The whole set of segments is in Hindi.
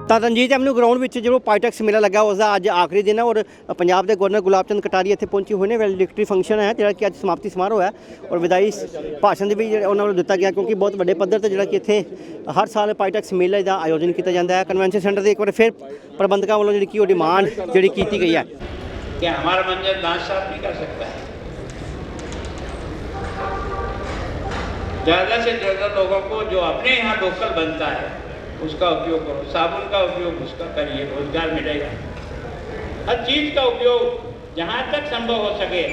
ਤਾਂ ਰਣਜੀਤ ਐਵਨਿਊ ਗਰਾਊਂਡ ਵਿੱਚ ਜਿਹੜਾ ਪਾਈਟੈਕਸ ਮੇਲਾ ਲੱਗਾ ਉਸ ਦਾ ਅੱਜ ਆਖਰੀ ਦਿਨ ਹੈ ਔਰ ਪੰਜਾਬ ਦੇ ਗਵਰਨਰ ਗੁਲਾਬ ਚੰਦ ਕਟਾਰੀਆ ਇੱਥੇ ਪਹੁੰਚੇ ਹੋਏ ਨੇ। ਵੈਲਡਿਕਟਰੀ ਫੰਕਸ਼ਨ ਹੈ ਜਿਹੜਾ ਕਿ ਅੱਜ ਸਮਾਪਤੀ ਸਮਾਰੋਹ ਹੈ ਔਰ ਵਿਦਾਈ ਭਾਸ਼ਣ ਦੇ ਵੀ ਉਹਨਾਂ ਨੂੰ ਦਿੱਤਾ ਗਿਆ, ਕਿਉਂਕਿ ਬਹੁਤ ਵੱਡੇ ਪੱਧਰ ਤੇ ਜਿਹੜਾ ਕਿ ਇੱਥੇ ਹਰ ਸਾਲ ਪਾਈਟੈਕਸ ਮੇਲੇ ਦਾ ਆਯੋਜਨ ਕੀਤਾ ਜਾਂਦਾ ਹੈ। ਕਨਵੈਂਸ਼ਨ ਸੈਂਟਰ ਦੇ ਇੱਕ ਵਾਰ ਫਿਰ ਪ੍ਰਬੰਧਕਾਂ ਵੱਲੋਂ ਜਿਹੜੀ ਕਿ ਉਹ ਡਿਮਾਂਡ ਜਿਹੜੀ ਕੀਤੀ ਗਈ ਹੈ कि हमारा मंजर दांत साफ नहीं कर सकता है। ज़्यादा से ज़्यादा लोगों को जो अपने यहाँ लोकल बनता है उसका उपयोग करो, साबुन का उपयोग उसका करिए, रोजगार मिलेगा। हर चीज़ का उपयोग जहाँ तक संभव हो सके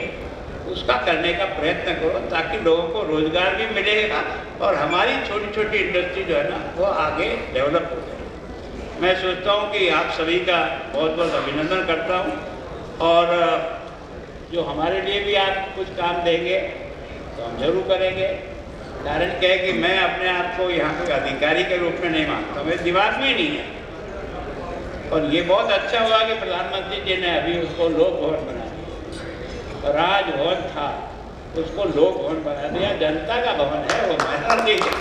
उसका करने का प्रयत्न करो, ताकि लोगों को रोजगार भी मिलेगा और हमारी छोटी छोटी इंडस्ट्री जो है ना वो आगे डेवलप हो जाए। मैं सोचता हूँ कि आप सभी का बहुत बहुत अभिनंदन करता हूँ और जो हमारे लिए भी आप कुछ काम देंगे तो हम जरूर करेंगे। कारण क्या है कि मैं अपने आप को यहाँ कोई अधिकारी के रूप में नहीं मानता, मेरे दिमाग में ही नहीं है। और ये बहुत अच्छा हुआ कि प्रधानमंत्री जी ने अभी उसको लोक भवन बना दिया। राज भवन था उसको लोक भवन बना दिया, जनता का भवन है वो, मैदान नहीं है।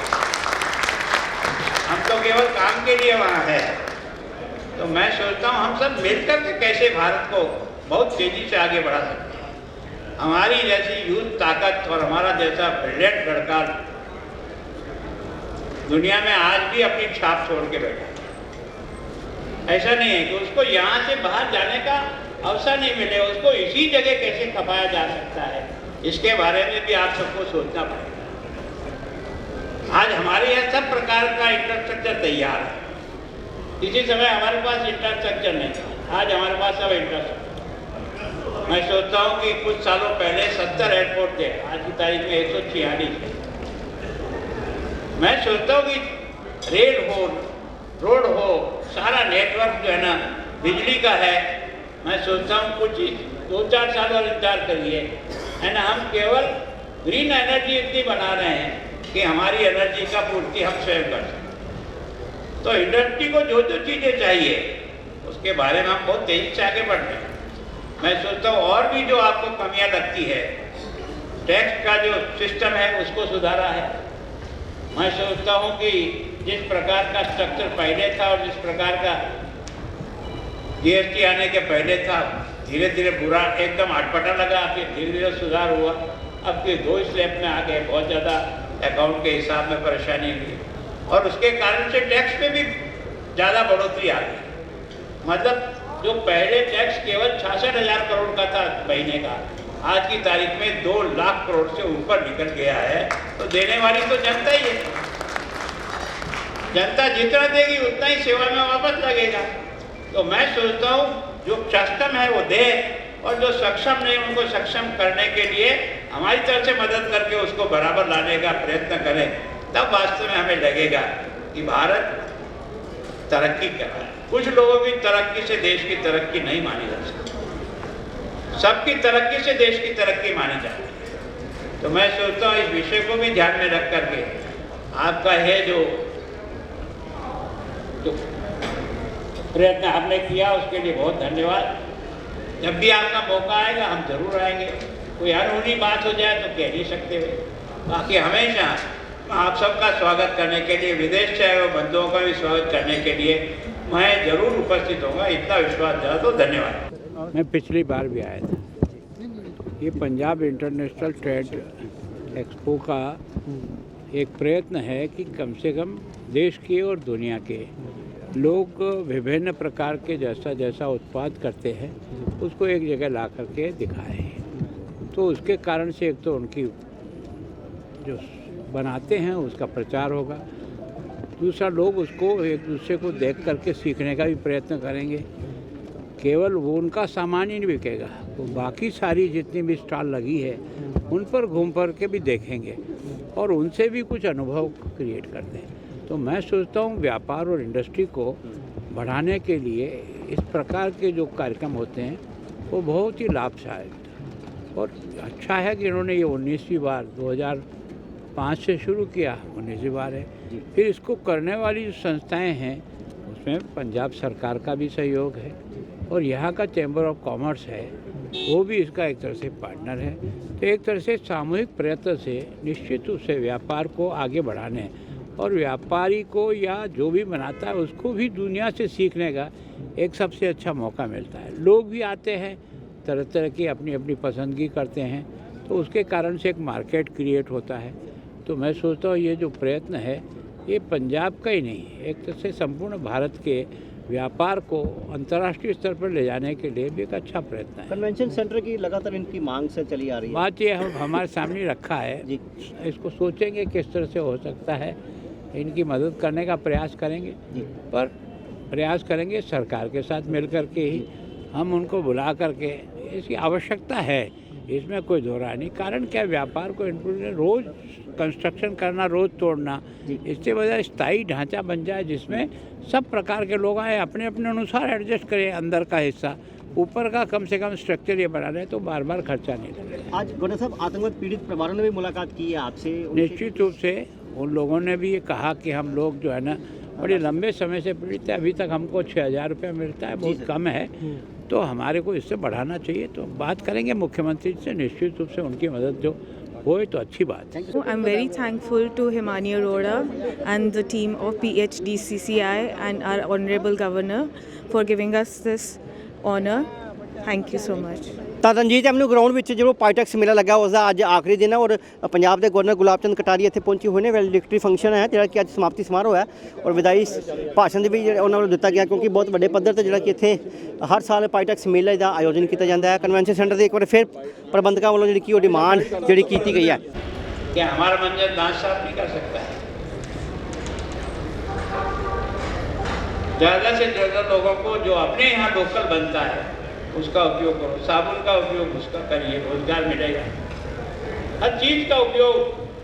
हम तो केवल काम के लिए वहाँ है। तो मैं सोचता हूँ हम सब मिलकर के कैसे भारत को बहुत तेजी से आगे बढ़ा सकते हैं। हमारी जैसी यूथ ताकत और हमारा जैसा ब्रिलियंट लड़का दुनिया में आज भी अपनी छाप छोड़ के बैठा है। ऐसा नहीं है कि उसको यहाँ से बाहर जाने का अवसर नहीं मिले, उसको इसी जगह कैसे खपाया जा सकता है, इसके बारे में भी आप सबको सोचना पड़ेगा। आज हमारे यहाँ सब प्रकार का इंफ्रास्ट्रक्चर तैयार है। किसी समय हमारे पास इंफ्रास्ट्रक्चर नहीं था, आज हमारे पास सब इंफ्रास्ट्रक्चर। मैं सोचता हूँ कि कुछ सालों पहले 70 एयरपोर्ट थे, आज की तारीख में 146 है। मैं सोचता हूँ कि रेल हो, रोड हो, सारा नेटवर्क जो है ना बिजली का है। मैं सोचता हूँ कुछ 2-4 साल और इंतजार करिए, है ना। हम केवल ग्रीन एनर्जी इतनी बना रहे हैं कि हमारी एनर्जी का पूर्ति हम स्वयं कर सकते। तो इंडस्ट्री को जो जो चीज़ें चाहिए उसके बारे में हम बहुत तेजी से आगे बढ़ रहे हैं। मैं सोचता हूँ और भी जो आपको कमियां लगती है, टैक्स का जो सिस्टम है उसको सुधारा है। मैं सोचता हूँ कि जिस प्रकार का स्ट्रक्चर पहले था और जिस प्रकार का जीएसटी आने के पहले था, धीरे धीरे बुरा एकदम अटपटा लगा, फिर धीरे धीरे सुधार हुआ। अब फिर 2 स्टेप में आ गए, बहुत ज़्यादा अकाउंट के हिसाब में परेशानी हुई और उसके कारण से टैक्स में भी ज़्यादा बढ़ोतरी आ गई। मतलब जो पहले टैक्स केवल 66,000 करोड़ का था महीने का, आज की तारीख में 2 लाख करोड़ से ऊपर निकल गया है। तो देने वाली तो जनता ही है। जनता जितना देगी उतना ही सेवा में वापस लगेगा। तो मैं सोचता हूँ जो सक्षम है वो दे और जो सक्षम नहीं उनको सक्षम करने के लिए हमारी तरफ से मदद करके उसको बराबर लाने का प्रयत्न करें। तब वास्तव में हमें लगेगा कि भारत तरक्की कर रहा है। कुछ लोगों की तरक्की से देश की तरक्की नहीं मानी जा सकती, सबकी तरक्की से देश की तरक्की मानी जाती है। तो मैं सोचता हूँ इस विषय को भी ध्यान में रख करके आपका है जो प्रयत्न आपने किया उसके लिए बहुत धन्यवाद। जब भी आपका मौका आएगा हम जरूर आएंगे। कोई अनहोनी बात हो जाए तो कह नहीं सकते हुए, बाकी हमेशा आप सबका स्वागत करने के लिए, विदेश से आए हुए बंधुओं का भी स्वागत करने के लिए मैं जरूर उपस्थित होऊंगा, इतना विश्वास दिया तो धन्यवाद। मैं पिछली बार भी आया था। ये पंजाब इंटरनेशनल ट्रेड एक्सपो का एक प्रयत्न है कि कम से कम देश के और दुनिया के लोग विभिन्न प्रकार के जैसा जैसा उत्पाद करते हैं उसको एक जगह ला करके दिखाएं। तो उसके कारण से एक तो उनकी जो बनाते हैं उसका प्रचार होगा, दूसरा लोग उसको एक दूसरे को देख करके सीखने का भी प्रयत्न करेंगे। केवल वो उनका सामान ही नहीं बिकेगा, वो बाकी सारी जितनी भी स्टॉल लगी है उन पर घूम कर के भी देखेंगे और उनसे भी कुछ अनुभव क्रिएट करते हैं। तो मैं सोचता हूँ व्यापार और इंडस्ट्री को बढ़ाने के लिए इस प्रकार के जो कार्यक्रम होते हैं वो बहुत ही लाभदायक और अच्छा है कि इन्होंने ये 19वीं बार 2005 से शुरू किया, 19वीं बार है। फिर इसको करने वाली जो संस्थाएं हैं उसमें पंजाब सरकार का भी सहयोग है और यहाँ का चैम्बर ऑफ कॉमर्स है वो भी इसका एक तरह से पार्टनर है। तो एक तरह से सामूहिक प्रयत्न से निश्चित रूप से व्यापार को आगे बढ़ाने और व्यापारी को या जो भी बनाता है उसको भी दुनिया से सीखने का एक सबसे अच्छा मौका मिलता है। लोग भी आते हैं, तरह तरह की अपनी अपनी पसंदगी करते हैं, तो उसके कारण से एक मार्केट क्रिएट होता है। तो मैं सोचता हूँ ये जो प्रयत्न है ये पंजाब का ही नहीं, एक तरह से संपूर्ण भारत के व्यापार को अंतर्राष्ट्रीय स्तर पर ले जाने के लिए भी एक अच्छा प्रयत्न है। कन्वेंशन सेंटर की लगातार इनकी मांग से चली आ रही है। बात ये हम हमारे सामने रखा है जी। इसको सोचेंगे किस तरह से हो सकता है, इनकी मदद करने का प्रयास करेंगे, पर प्रयास करेंगे सरकार के साथ मिल कर के ही। हम उनको बुला करके, इसकी आवश्यकता है, इसमें कोई दो राय नहीं। कारण क्या, व्यापार को रोज़ कंस्ट्रक्शन करना, रोज़ तोड़ना, इससे वजह स्थायी ढांचा बन जाए जिसमें सब प्रकार के लोग आए, अपने अपने अनुसार एडजस्ट करें। अंदर का हिस्सा, ऊपर का कम से कम स्ट्रक्चर ये बना रहे तो बार बार खर्चा नहीं लगेगा। आज गवर्नर साहब आतंकवाद पीड़ित परिवारों ने भी मुलाकात की है आपसे। निश्चित रूप से उन लोगों ने भी ये कहा कि हम लोग जो है ना बड़े लंबे समय से पीड़ित है, अभी तक हमको 6,000 रुपये मिलता है, बहुत कम है, तो हमारे को इससे बढ़ाना चाहिए। तो बात करेंगे मुख्यमंत्री से, निश्चित रूप से उनकी मदद जो होए तो अच्छी बात है। I'm very thankful to Himani Arora and the team of PHDCCI and our Honorable Governor for giving us this honor. Thank you so much. ਤਾਂ ਰਣਜੀਤ ਐਵਨਿਊ ਗਰਾਊਂਡ ਵਿੱਚ ਜਦੋਂ ਪਾਈਟੈਕਸ ਮੇਲਾ ਲੱਗਾ ਉਸ ਦਾ ਅੱਜ ਆਖਰੀ ਦਿਨ ਹੈ ਔਰ ਪੰਜਾਬ ਦੇ ਗਵਰਨਰ ਗੁਲਾਬ ਚੰਦ ਕਟਾਰੀਆ ਇੱਥੇ ਪਹੁੰਚੇ ਹੋਏ ਨੇ। ਵੈਲਿਡਿਕਟਰੀ ਫੰਕਸ਼ਨ ਹੈ ਜਿਹੜਾ ਕਿ ਅੱਜ ਸਮਾਪਤੀ ਸਮਾਰੋਹ ਹੈ ਔਰ ਵਿਦਾਈ ਭਾਸ਼ਣ ਦੇ ਵੀ ਜਿਹੜੇ ਉਹਨਾਂ ਵੱਲੋਂ ਦਿੱਤਾ ਗਿਆ, ਕਿਉਂਕਿ ਬਹੁਤ ਵੱਡੇ ਪੱਧਰ ਤੇ ਜਿਹੜਾ ਕਿ ਇੱਥੇ ਹਰ ਸਾਲ ਪਾਈਟੈਕਸ ਮੇਲੇ ਦਾ ਆਯੋਜਨ ਕੀਤਾ ਜਾਂਦਾ ਹੈ। ਕਨਵੈਨਸ਼ਨ ਸੈਂਟਰ ਦੇ ਇੱਕ ਵਾਰ ਫਿਰ ਪ੍ਰਬੰਧਕਾਂ ਵੱਲੋਂ ਜਿਹੜੀ ਕਿ ਉਹ ਡਿਮਾਂਡ ਜਿਹੜੀ ਕੀਤੀ ਗਈ ਹੈ कि हमारा मंदिर दांत साफ नहीं कर सकता है। ज़्यादा से ज़्यादा लोगों को जो अपने यहाँ लोकल बनता है उसका उपयोग करो, साबुन का उपयोग उसका करिए, रोजगार मिलेगा। हर चीज़ का उपयोग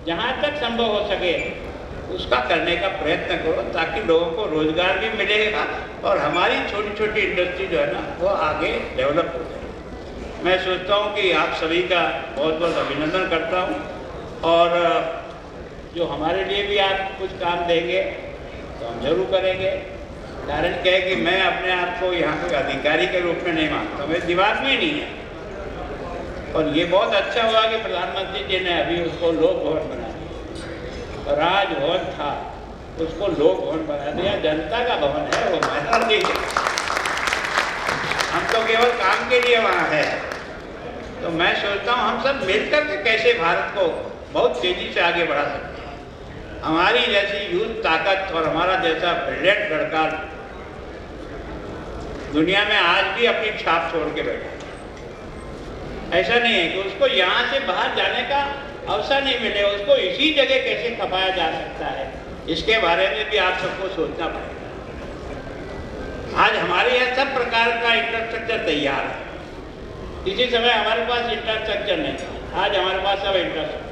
जहाँ तक संभव हो सके उसका करने का प्रयत्न करो, ताकि लोगों को रोजगार भी मिलेगा और हमारी छोटी छोटी इंडस्ट्री जो है ना वो आगे डेवलप हो जाए। मैं सोचता हूँ कि आप सभी का बहुत बहुत अभिनंदन करता हूँ, और जो हमारे लिए भी आप कुछ काम देंगे तो हम जरूर करेंगे। कारण क्या है कि मैं अपने आप को यहाँ कोई अधिकारी के रूप में नहीं मानता, मेरे दिमाग में ही नहीं है। और ये बहुत अच्छा हुआ कि प्रधानमंत्री जी ने अभी उसको लोक भवन बना दिया। राजभवन था उसको लोक भवन बना दिया, जनता का भवन है वो, मैदान नहीं है। हम तो केवल काम के लिए वहाँ है। तो मैं सोचता हूँ हम सब मिलकर के कैसे भारत को बहुत तेजी से आगे बढ़ा सकते हैं। हमारी जैसी यूथ ताकत और हमारा जैसा ब्रिलियंट लड़का दुनिया में आज भी अपनी छाप छोड़ के बैठा। ऐसा नहीं है कि उसको यहाँ से बाहर जाने का अवसर नहीं मिले, उसको इसी जगह कैसे खपाया जा सकता है, इसके बारे में भी आप सबको सोचना पड़ेगा। आज हमारे यहाँ सब प्रकार का इंफ्रास्ट्रक्चर तैयार है। इसी समय हमारे पास इंफ्रास्ट्रक्चर नहीं था, आज हमारे पास सब इंफ्रास्ट्रक्चर।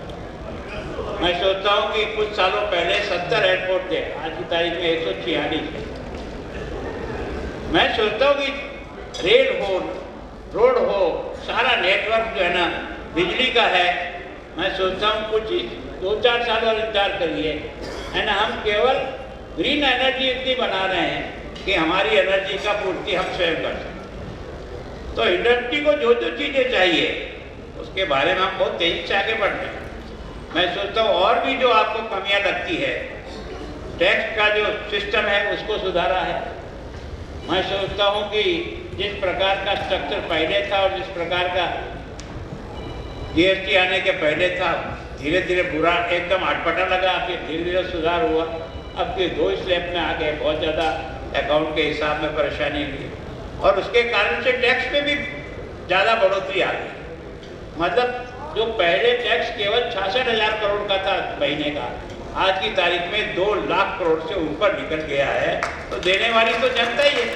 मैं सोचता हूँ कि कुछ सालों पहले 70 एयरपोर्ट थे, आज की तारीख में 146 है। मैं सोचता हूँ कि रेल हो, रोड हो, सारा नेटवर्क जो है ना बिजली का है। मैं सोचता हूँ कुछ 2-4 साल और इंतजार करिए, है ना। हम केवल ग्रीन एनर्जी इतनी बना रहे हैं कि हमारी एनर्जी का पूर्ति हम स्वयं कर सकते। तो इंडस्ट्री को जो जो चीज़ें चाहिए उसके बारे में हम बहुत तेजी से आगे बढ़ रहे हैं। मैं सोचता हूँ और भी जो आपको कमियां लगती है, टैक्स का जो सिस्टम है उसको सुधारा है। मैं सोचता हूँ कि जिस प्रकार का स्ट्रक्चर पहले था और जिस प्रकार का जीएसटी आने के पहले था, धीरे धीरे बुरा एकदम अटपटा लगा, फिर धीरे धीरे सुधार हुआ। अब फिर 2 स्टेप में आ गए, बहुत ज़्यादा अकाउंट के हिसाब में परेशानी हुई और उसके कारण से टैक्स पे भी ज़्यादा बढ़ोतरी आ गई। मतलब जो पहले टैक्स केवल 66,000 करोड़ का था महीने का, आज की तारीख में 2 लाख करोड़ से ऊपर निकल गया है। तो देने वाली तो जनता ही है।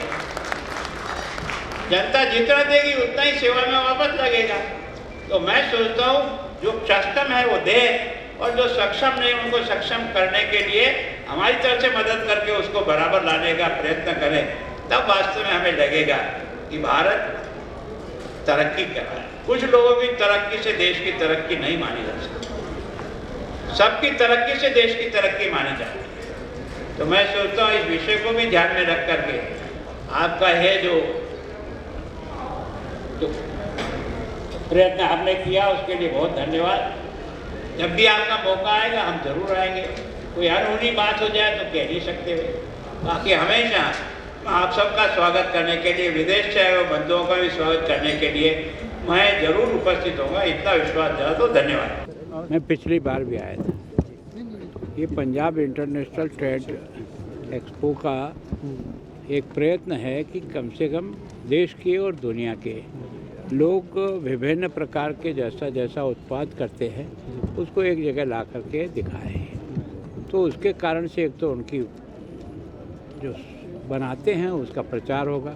जनता जितना देगी उतना ही सेवा में वापस लगेगा। तो मैं सोचता हूँ जो सक्षम है वो दे, और जो सक्षम नहीं उनको सक्षम करने के लिए हमारी तरफ से मदद करके उसको बराबर लाने का प्रयत्न करें। तब वास्तव में हमें लगेगा कि भारत तरक्की कर रहा है। कुछ लोगों की तरक्की से देश की तरक्की नहीं मानी जा सकती, सबकी तरक्की से देश की तरक्की मानी जाती है। तो मैं सोचता हूँ इस विषय को भी ध्यान में रख करके आपका है जो प्रयत्न आपने किया उसके लिए बहुत धन्यवाद। जब भी आपका मौका आएगा हम जरूर आएंगे। कोई अनहोनी बात हो जाए तो कह नहीं सकते हुए। बाकी हमेशा आप सबका स्वागत करने के लिए, विदेश से आए हुए बंधुओं का भी स्वागत करने के लिए मैं जरूर उपस्थित होऊंगा, इतना विश्वास दिला तो धन्यवाद। मैं पिछली बार भी आया था। ये पंजाब इंटरनेशनल ट्रेड एक्सपो का एक प्रयत्न है कि कम से कम देश के और दुनिया के लोग विभिन्न प्रकार के जैसा जैसा उत्पाद करते हैं उसको एक जगह ला करके दिखाएं। तो उसके कारण से एक तो उनकी जो बनाते हैं उसका प्रचार होगा,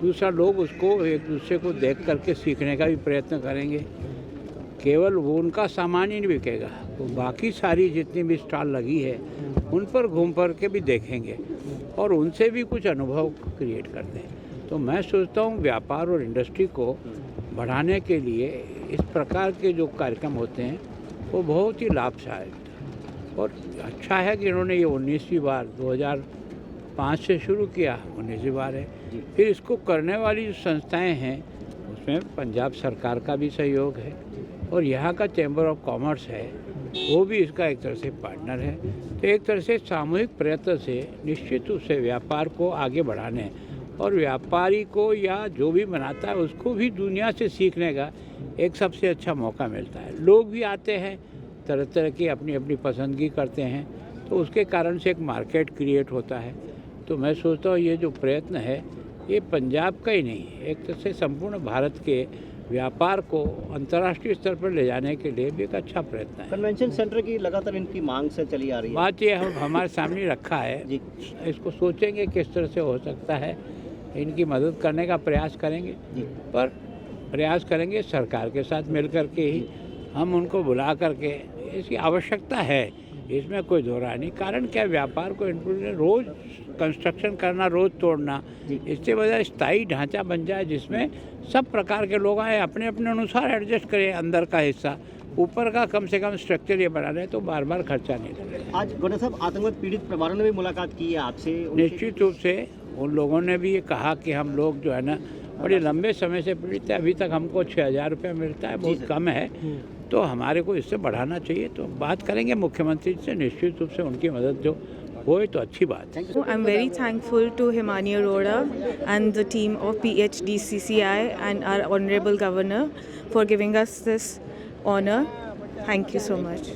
दूसरा लोग उसको एक दूसरे को देख करके सीखने का भी प्रयत्न करेंगे। केवल वो उनका सामान ही नहीं बिकेगा, वो बाकी सारी जितनी भी स्टॉल लगी है उन पर घूम कर के भी देखेंगे और उनसे भी कुछ अनुभव क्रिएट करते हैं। तो मैं सोचता हूँ व्यापार और इंडस्ट्री को बढ़ाने के लिए इस प्रकार के जो कार्यक्रम होते हैं वो बहुत ही लाभदायक और अच्छा है कि इन्होंने ये 19वीं बार 2005 से शुरू किया, 19वीं बार है। फिर इसको करने वाली जो संस्थाएं हैं उसमें पंजाब सरकार का भी सहयोग है और यहाँ का चैम्बर ऑफ कॉमर्स है वो भी इसका एक तरह से पार्टनर है। तो एक तरह से सामूहिक प्रयत्न से निश्चित रूप से व्यापार को आगे बढ़ाने और व्यापारी को या जो भी बनाता है उसको भी दुनिया से सीखने का एक सबसे अच्छा मौका मिलता है। लोग भी आते हैं, तरह तरह की अपनी अपनी पसंदगी करते हैं, तो उसके कारण से एक मार्केट क्रिएट होता है। तो मैं सोचता हूँ ये जो प्रयत्न है ये पंजाब का ही नहीं, एक तरह से संपूर्ण भारत के व्यापार को अंतर्राष्ट्रीय स्तर पर ले जाने के लिए भी एक अच्छा प्रयत्न है। कन्वेंशन सेंटर की लगातार इनकी मांग से चली आ रही है। बात ये हमारे सामने रखा है जी। इसको सोचेंगे किस तरह से हो सकता है, इनकी मदद करने का प्रयास करेंगे जी। पर प्रयास करेंगे सरकार के साथ मिल कर के ही हम उनको बुला करके, इसकी आवश्यकता है, इसमें कोई दो राय नहीं। कारण क्या, व्यापार को रोज़ कंस्ट्रक्शन करना, रोज़ तोड़ना, इससे वजह स्थायी ढांचा बन जाए जिसमें सब प्रकार के लोग आए, अपने अपने अनुसार एडजस्ट करें। अंदर का हिस्सा, ऊपर का कम से कम स्ट्रक्चर ये बना रहे तो बार बार खर्चा नहीं लगेगा। आज गौरव साहब आतंकवाद पीड़ित परिवारों ने भी मुलाकात की है आपसे। निश्चित रूप से उन लोगों ने भी ये कहा कि हम लोग जो है ना बड़े लंबे समय से पीड़ित है, अभी तक हमको 6,000 रुपये मिलता है, बहुत कम है, तो हमारे को इससे बढ़ाना चाहिए। तो बात करेंगे मुख्यमंत्री से, निश्चित रूप से उनकी मदद जो होए तो अच्छी बात है। I'm very thankful to Himani Arora and the team of PHDCCI and our Honorable Governor for giving us this honor. Thank you so much.